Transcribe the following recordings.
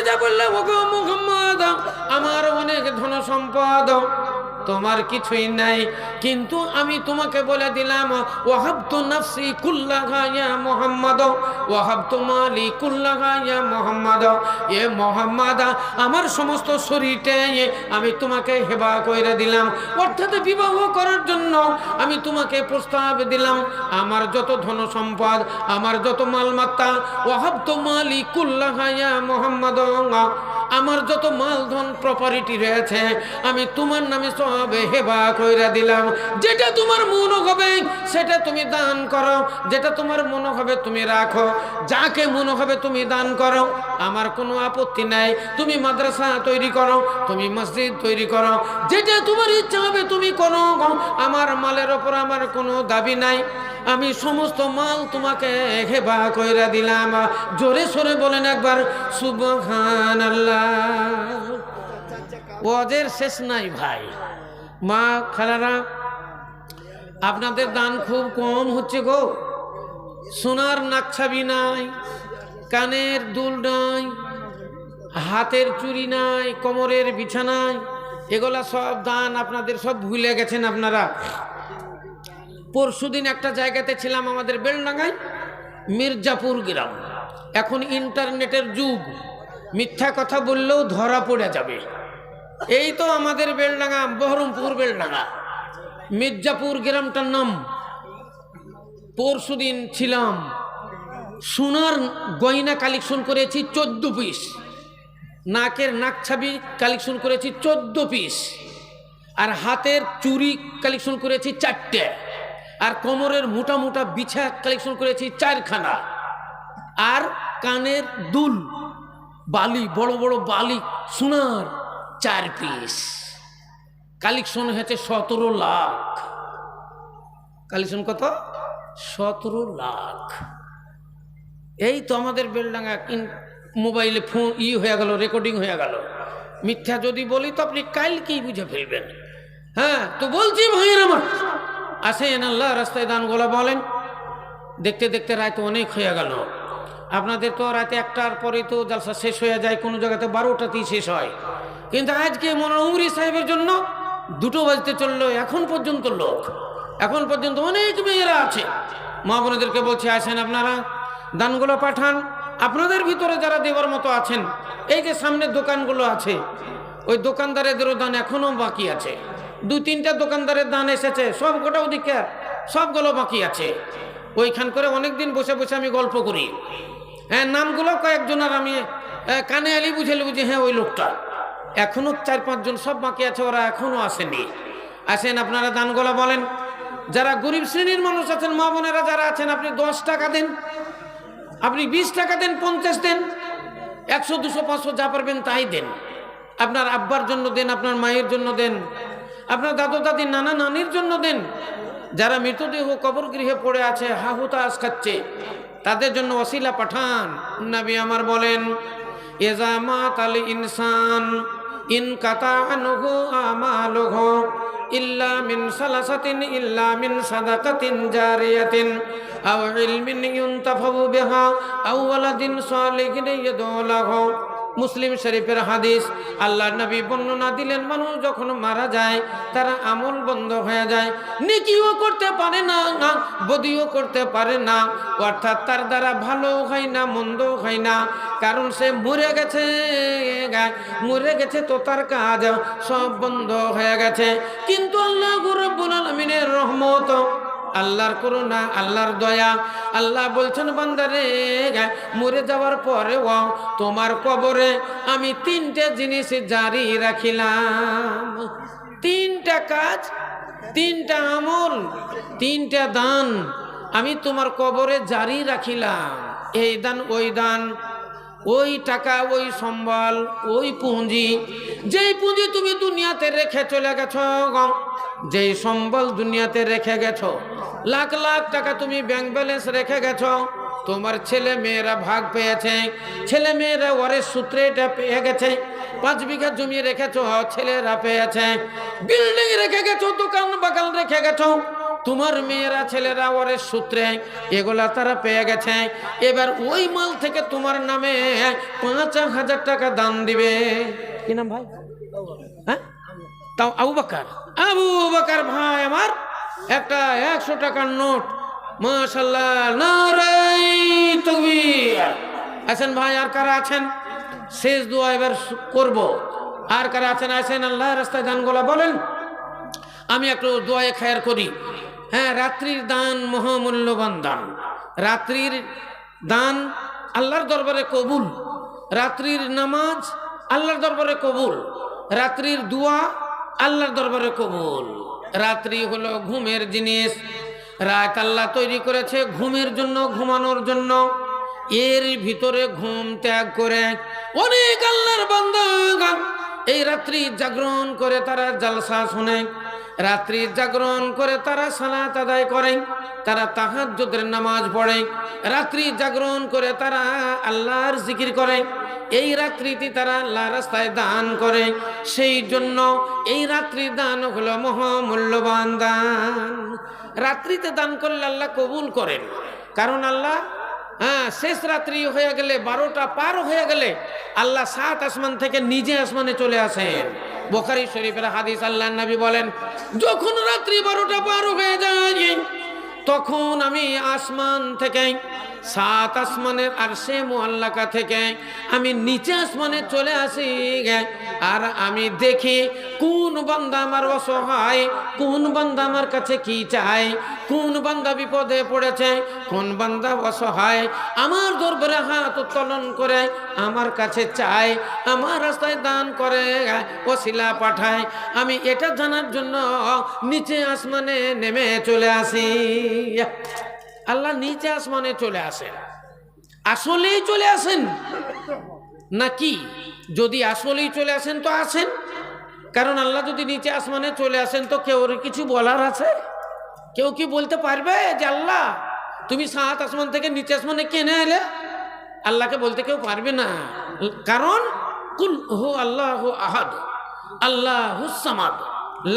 যা বললে, ওগো মুহাম্মদ, আমার অনেক ধন সম্পদ, তোমার কিছুই নাই, কিন্তু আমি তোমাকে বলে দিলাম, ওয়াহাবতু নাফসি কুল্লাহা ইয়া মুহাম্মদ, ওয়াহাবতু মালি কুল্লাহা ইয়া মুহাম্মদ। এ মুহাম্মদ, আমার সমস্ত শরীরটা আমি তোমাকে হেবা কইরা দিলাম, অর্থাৎ বিবাহ করার জন্য আমি তোমাকে প্রস্তাব দিলাম। আমার যত ধন সম্পদ, আমার যত মালমাত্তা, ওয়াহাবতু মালি কুল্লাহা ইয়া মুহাম্মদ, আমার যত মাল ধন প্রপার্টি রয়েছে আমি তোমার নামে সব হেবা কইরা দিলাম। যেটা তোমার মন হবে সেটা তুমি দান করো, যেটা তোমার মন হবে তুমি রাখো, যাকে মন হবে তুমি দান করো, আমার কোনো আপত্তি নাই। তুমি মাদ্রাসা তৈরি করো, তুমি মসজিদ তৈরি করো, যেটা তোমার ইচ্ছা হবে তুমি করো, আমার মালের ওপর আমার কোনো দাবি নাই। আমি সমস্ত মাল তোমাকে হেবা কইরা দিলাম। জোরে সোরে বলেন একবার সুবহানাল্লাহ। ওয়াজের শেষ নাই ভাই। মা খালারা, আপনাদের দান খুব কম হচ্ছে গো। সোনার নাকছাবি নাই, কানের দুল নাই, হাতের চুড়ি নাই, কোমরের বিছানায়, এগুলা সব দান আপনাদের সব ভুলে গেছেন আপনারা। পরশুদিন একটা জায়গাতে ছিলাম আমাদের বেলডাঙ্গায়, মির্জাপুর গ্রাম। এখন ইন্টারনেটের যুগ, মিথ্যা কথা বললেও ধরা পড়ে যাবে। এই তো আমাদের বেলডাঙ্গা, বহরমপুর বেলডাঙ্গা, মির্জাপুর গ্রামটার নাম। পরশুদিন ছিলাম, সোনার গয়না কালেকশন করেছি 14 পিস, নাকের নাকছাবি কালেকশন করেছি 14 পিস, আর হাতের চুড়ি কালেকশন করেছি 4টে, আর কোমরের মোটা মোটা বিছা কালেকশন করেছি 4খানা, আর কানের দুল, বালি, বড় বড় বালি সোনার 4 পিস। কালেকশন হয়েছে 17 লাখ। কালেকশন কত? 17 লাখ। এই তো আমাদের বেলডাঙ্গা মোবাইলে ফোন হয়ে গেল, রেকর্ডিং হয়ে গেল। মিথ্যা যদি বলি তো আপনি কালকেই বুঝে ফেলবেন। হ্যাঁ, তো বলছি ভাইয়ের আমার, আসেন আল্লাহ রাস্তায় দানগুলো বলেন। দেখতে দেখতে রাত অনেক হয়ে গেল। আপনাদের তো রাতে 1টার পরে তো জলসা শেষ হয়ে যায়, কোনো জায়গাতে 12টাতেই শেষ হয়, কিন্তু আজকে মনে উমরি সাহেবের জন্য 2টো বাজতে চললো, এখন পর্যন্ত লোক, এখন পর্যন্ত অনেক মেয়েরা আছে। মা বোনেদেরকে বলছি, আসেন আপনারা দানগুলো পাঠান। আপনাদের ভিতরে যারা দেওয়ার মতো আছেন, এই যে সামনে দোকানগুলো আছে, ওই দোকানদারেদেরও দান এখনো বাকি আছে। 2-3টা দোকানদারের দান এসেছে, সব গোটা ওদিকে সবগুলো বাকি আছে। ওইখান করে অনেকদিন বসে বসে আমি গল্প করি। হ্যাঁ, নামগুলো কয়েকজনের আমি কানে আলি বুঝে বুঝি, হ্যাঁ ওই লোকটা। এখনো 4-5 জন সব বাকি আছে, ওরা এখনো আসেনি। আসেন আপনারা দানগুলো বলেন। যারা গরিব শ্রেণীর মানুষ আছেন, মা বোনেরা যারা আছেন, আপনি 10 টাকা দেন, আপনি 20 টাকা দেন, 50 দেন, 100, 200, 500 যা পারবেন তাই দেন। আপনার আব্বার জন্য দেন, আপনার মায়ের জন্য দেন, আপনার দাদু দাদি নানা নানির জন্য দেন। যারা মৃতদেহ কবর গৃহে পড়ে আছে, হাহুতাস খাচ্ছে, তাদের জন্য ওসিলা পাঠান। নবী আমার বলেন, ইজা মাতাল ইনসান ইনকাতা আনহু আমালুহু ইল্লা মিন সালাসাতিন ইল্লা মিন সাদাকাতিন জারিয়াতিন আও ইলমিন ইউনতাফাউ বিহা আও ওয়ালাদিন সালিহিন ইয়াদউ লাহু। মুসলিম শরীফের হাদিস। আল্লাহর নবী বর্ণনা দিলেন, মানুষ যখন মারা যায় তারা আমল বন্ধ হয়ে যায়, নেকিও করতে পারে না, বদিও করতে পারে না, অর্থাৎ তার দ্বারা ভালো হয় না, মন্দ হয় না, কারণ সে মরে গেছে। মরে গেছে তো তার কাজ সব বন্ধ হয়ে গেছে। কিন্তু আল্লাহ রাব্বুল আলামিনের রহমত, আল্লাহর করুণা, আল্লাহর দয়া, আল্লাহ বলছেন, বান্দারে মরে যাওয়ার পরেও তোমার কবরে আমি 3টে জিনিস জারি রাখিলাম। 3টা কাজ, 3টা আমল, 3টা দান আমি তোমার কবরে জারি রাখিলাম। এই দান, ওই দান, ওই টাকা, ওই সম্বল, ওই পুঁজি, যেই পুঁজি তুমি দুনিয়াতে রেখে চলে গেছো, যেই সম্বল দুনিয়াতে রেখে গেছো, লাখ লাখ টাকা তুমি ব্যাংক ব্যালেন্স রেখে গেছো, তোমার ছেলে মেয়েরা ভাগ পেয়েছে, ছেলে মেয়েরা ওয়ারিশ সূত্রে এটা পেয়ে গেছে। 5 বিঘা জমি রেখেছো, ছেলেরা পেয়েছে। বিল্ডিং রেখে গেছো, দোকান বাগান রেখে গেছো, তোমার মেয়েরা ছেলেরা ওরের সূত্রে এগুলা তারা পেয়ে গেছে, এবার ওই মাল থেকে তোমার নামে ৫,০০০ টাকা দান দিবে। কি নাম ভাই? হ্যাঁ, তাও আবু বকর ভাই আমার একটা ১০০ টাকার নোট, মাশাআল্লাহ, নারায়ে তাকবীর। আছেন ভাই? আর কারা আছেন? শেষ দোয়া এবার করব। আর কারা আছেন? আছেন? আল্লাহ রাস্তায় দানগুলা বলেন। আমি একটু দোয়ায়ে খায়ের করি। হ্যাঁ, রাত্রির দান মহামূল্যবান দান। রাত্রির দান আল্লাহর দরবারে কবুল। রাত্রির নামাজ আল্লাহর দরবারে কবুল। রাত্রির দোয়া আল্লাহর দরবারে কবুল। রাত্রি হলো ঘুমের জিনিস। রাত আল্লাহ তৈরি করেছে ঘুমের জন্য, ঘুমানোর জন্য। এর ভিতরে ঘুম ত্যাগ করে অনেক আল্লাহর বান্দা এই রাত্রি জাগরণ করে তারা জালসা শুনে, রাত্রি জাগরণ করে তারা সালাত আদায় করে, তারা তাহাজ্জুদের নামাজ পড়ে, রাত্রি জাগরণ করে তারা আল্লাহর জিকির করে, এই রাত্রিতে তারা আল্লাহর রাস্তায় দান করে। সেই জন্য এই রাত্রি দান হলো মহামূল্যবান দান। রাত্রিতে দান করলে আল্লাহ কবুল করেন, কারণ আল্লাহ শেষ রাত্রি হয়ে গেলে 12টা পার হয়ে গেলে আল্লাহ 7 আসমান থেকে নিজে আসমানে চলে আসেন। বুখারী শরীফের হাদিস, আল্লাহর নবী বলেন, যখন রাত্রি 12টা পার হয়ে যায় তখন আমি আসমান থেকে 7 আসমানের আরশে মুআল্লাকা থেকে আমি নিচে আসমানে চলে আসি, আর আমি দেখি কোন বান্দা আমার অসহায়, কোন বান্দা আমার কাছে কি চায়, কোন বান্দা বিপদে পড়েছে, কোন বান্দা অসহায় আমার দরবারে হাত উত্তোলন করে আমার কাছে চায়, আমার রাস্তায় দান করে, ওসিলা পাঠায়। আমি এটা জানার জন্য নিচে আসমানে নেমে চলে আসি। আল্লাহ নিচে আসমানে চলে আসেন। আসলেই চলে আসেন নাকি? যদি আসলেই চলে আসেন তো আসেন, কারণ আল্লাহ যদি নিচে আসমানে চলে আসেন তো কেউ কিছু বলার আছে? কেউ কি বলতে পারবে যে আল্লাহ তুমি 7 আসমান থেকে নিচে আসমানে কেনে এলে? আল্লাহকে বলতে কেউ পারবে না, কারণ কুল হু আল্লাহু আহাদ আল্লাহুস সামাদ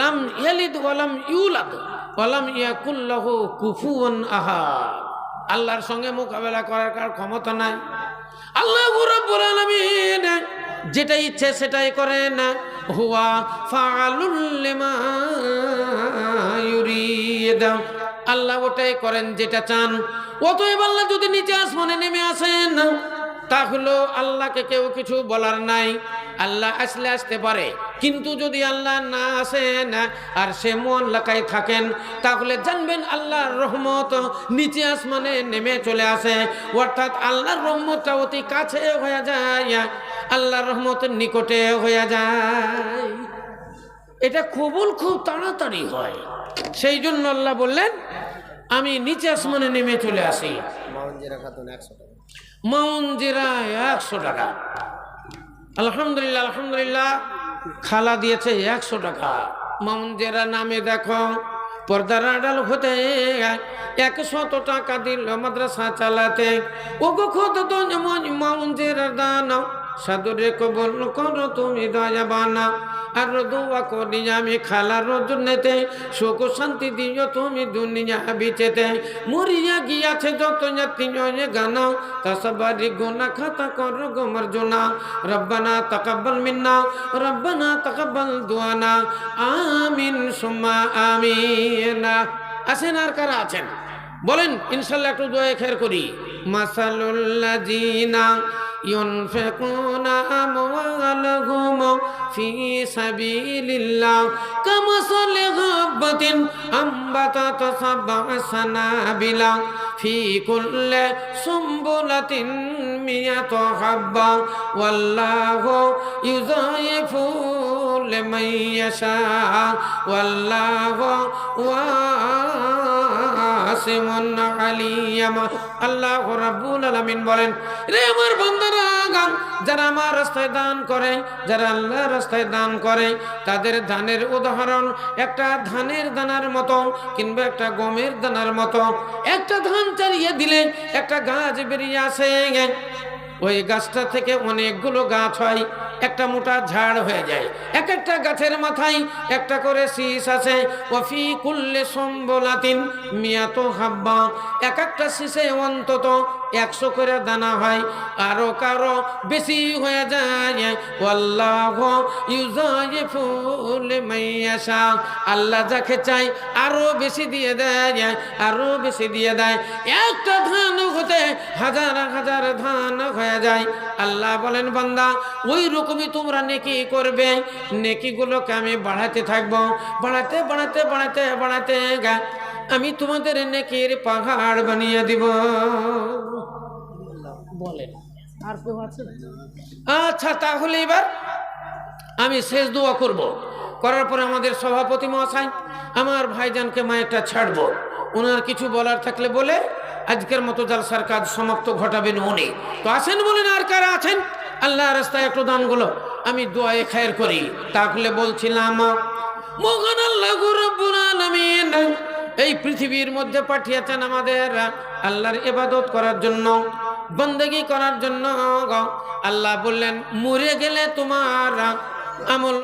লাম ইয়ালিদ ওয়া লাম ইউলাদ ওয়া লাম ইয়াকুল লাহু কুফুয়ান আহাদ। আল্লাহর সঙ্গে মোকাবেলা করার কার ক্ষমতা নাই। আল্লাহ রাব্বুল আলামিন যেটা ইচ্ছে সেটাই করেন, হুয়া ফাআলুল লিমা ইউরিদ। আল্লাহ ওটাই করেন যেটা চান। অতএব আল্লাহ যদি নিচে আসমানে নেমে আসেন তাহলে আল্লাহকে কেউ কিছু বলার নাই। আল্লাহ আসলে আসতে পারে, কিন্তু যদি আল্লাহ না আসেন আর সে মুআল্লাকায় থাকেন তাহলে জানবেন আল্লাহর রহমত নিচে আসমানে নেমে চলে আসে, অর্থাৎ আল্লাহর রহমতটা অতি কাছে হয়ে যায়, আল্লাহর রহমতের নিকটে হয়ে যায়। এটা কবুল খুব তাড়াতাড়ি হয়। সেই জন্য আল্লাহ বললেন আমি নিচে আসমানে নেমে চলে আসি। মাউন জিরা 100 টাকা। আলহামদুলিল্লাহ, আলহামদুলিল্লাহ, খালা দিয়েছে 100 টাকা। মাউন জিরা নামে দেখো পর্দার আড়াল হতে 100 টাকা দিল মাদ্রাসা চালাতে। ও গো খোদ তো মাউন জিরার দান সাদরে কবুল করো তুমি দয়াবানা। আর দোয়া করি আমি খালার জন্যতে, সুখ শান্তি দিও তুমি দুনিয়া বিচেতে। মরিয়া গিয়াছে যত জাতি গানা তা সবারই গুনাহ খাতা করো গো মারজুনা। রব্বানা তাকাব্বাল মিন্না রব্বানা তাকাব্বাল দুআনা আমিন সুম্মা আমিন। আছেন? আর কারা আছেন বলেন? ইনশাআল্লাহ একটু দোয়া খের করি। মাসালুল্লাযিনা ইউনফিকুনা আমওয়ালাহুম ফি সাবিলিল্লাহ কামাসালি হাববাতিন আম্বাতাত সাবআ সানাবিলা ফি কুল্লি সুমবুলাতিন মিয়াতু হাব্বা ওয়াল্লাহু ইউযাইফু লিমান ইয়াশা ওয়াল্লাহু ওয়াসিউন আলিম। আল্লাহ রাব্বুল আলামিন বলেন, রে আমার বান্দারা, যারা আমার রাস্তায় দান করে, যারা আল্লাহর রাস্তায় দান করে, তাদের দানের উদাহরণ একটা ধানের দানার মতো কিংবা একটা গমের দানার মতো। একটা ধান চালিয়ে দিলে একটা গাছ বেরিয়ে আসে, ওই গাছটা থেকে অনেকগুলো গাছ হয়। একটা মোটা ঝাড় হয়ে যায়। এক একটা গাছের মাথায় একটা করে শীষ আছে। ওয়াফি কুল্লে সম্বলাতিন মিয়াতো হাব্বা, এক একটা শীষে অন্তত 100 করে দানা হয়, আরো কারো বেশি হয়ে যায়। ওয়াল্লাহু ইউযাইফু লিমান ইয়াশা, আল্লাহ যাকে চাই আরো বেশি দিয়ে দেয়, আরো বেশি দিয়ে দেয়। একটা ধান হতে হাজার হাজার ধান হয়ে যায়। আল্লাহ বলেন বান্দা ওই রকমই তোমরা নেকি করবে, নেকিগুলোকে আমি বাড়াতে থাকবো, বাড়াতে বাড়াতে বাড়াতে বাড়াতে আমি তোমাদের নেকির পাহাড় বানিয়ে দিব। বলেন আর কেউ আছে? আচ্ছা, তাহলে এবার আমি শেষ দোয়া করব, করার পরে আমাদের সভাপতি মহাশয় আমার ভাইজানকে মায়েরটা ছাড়বো, ওনার কিছু বলার থাকলে বলে আজকের মতো জালসার কাজ সমাপ্ত ঘটাবেন উনি। তো আসেন, বলেন আর কারা আছেন আল্লাহ রাস্তায় একটু দানগুলো আমি দোয়ায়ে খায়ের করি। তাহলে বলছিলাম মহান আল্লাহ রাব্বুল আলামিন এই পৃথিবীর মধ্যে পাঠিয়েছেন আমাদের আল্লাহর ইবাদত করার জন্য, বন্দেগী করার জন্য। আল্লাহ বললেন মরে গেলে তোমার আমল